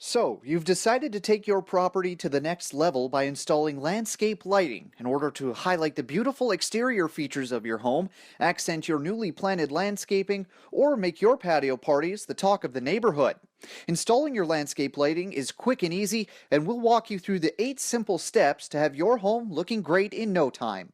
So, you've decided to take your property to the next level by installing landscape lighting in order to highlight the beautiful exterior features of your home, accent your newly planted landscaping, or make your patio parties the talk of the neighborhood. Installing your landscape lighting is quick and easy, and we'll walk you through the 8 simple steps to have your home looking great in no time.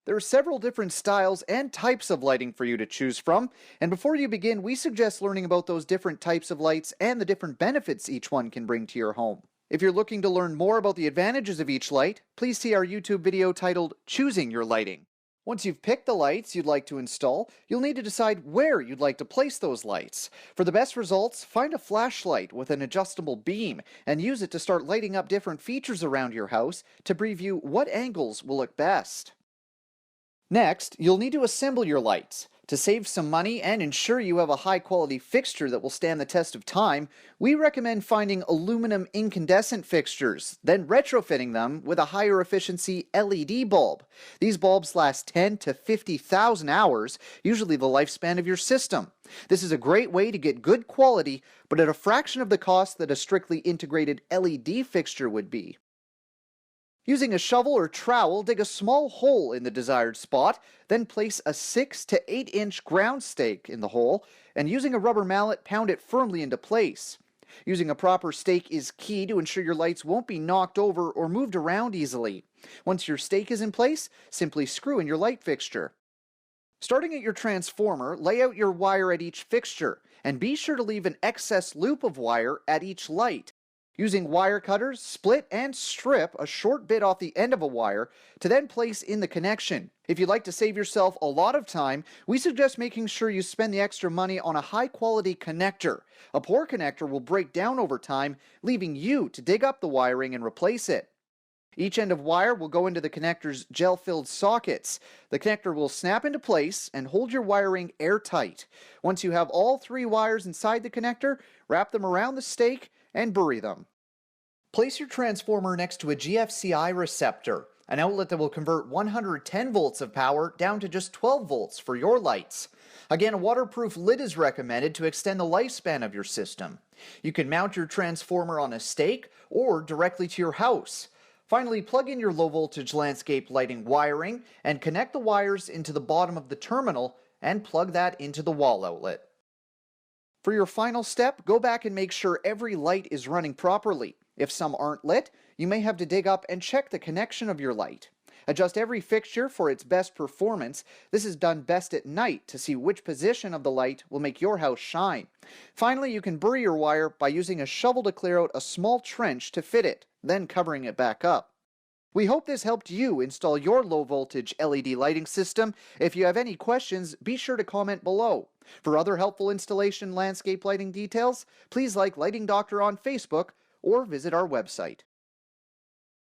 There are several different styles and types of lighting for you to choose from, and before you begin, we suggest learning about those different types of lights and the different benefits each one can bring to your home. If you're looking to learn more about the advantages of each light, please see our YouTube video titled Choosing Your Lighting. Once you've picked the lights you'd like to install, you'll need to decide where you'd like to place those lights. For the best results, find a flashlight with an adjustable beam and use it to start lighting up different features around your house to preview what angles will look best. Next, you'll need to assemble your lights. To save some money and ensure you have a high-quality fixture that will stand the test of time, we recommend finding aluminum incandescent fixtures, then retrofitting them with a higher efficiency LED bulb. These bulbs last 10 to 50,000 hours, usually the lifespan of your system. This is a great way to get good quality, but at a fraction of the cost that a strictly integrated LED fixture would be. Using a shovel or trowel, dig a small hole in the desired spot, then place a 6 to 8 inch ground stake in the hole, and using a rubber mallet, pound it firmly into place. Using a proper stake is key to ensure your lights won't be knocked over or moved around easily. Once your stake is in place, simply screw in your light fixture. Starting at your transformer, lay out your wire at each fixture, and be sure to leave an excess loop of wire at each light. Using wire cutters, split and strip a short bit off the end of a wire to then place in the connection. If you'd like to save yourself a lot of time, we suggest making sure you spend the extra money on a high-quality connector. A poor connector will break down over time, leaving you to dig up the wiring and replace it. Each end of wire will go into the connector's gel-filled sockets. The connector will snap into place and hold your wiring airtight. Once you have all 3 wires inside the connector, wrap them around the stake and bury them. Place your transformer next to a GFCI receptor, an outlet that will convert 110 volts of power down to just 12 volts for your lights. Again, a waterproof lid is recommended to extend the lifespan of your system. You can mount your transformer on a stake or directly to your house. Finally, plug in your low voltage landscape lighting wiring and connect the wires into the bottom of the terminal and plug that into the wall outlet. For your final step, go back and make sure every light is running properly. If some aren't lit, you may have to dig up and check the connection of your light. Adjust every fixture for its best performance. This is done best at night to see which position of the light will make your house shine. Finally, you can bury your wire by using a shovel to clear out a small trench to fit it, then covering it back up. We hope this helped you install your low-voltage LED lighting system. If you have any questions, be sure to comment below. For other helpful installation landscape lighting details, please like Lighting Doctor on Facebook or visit our website.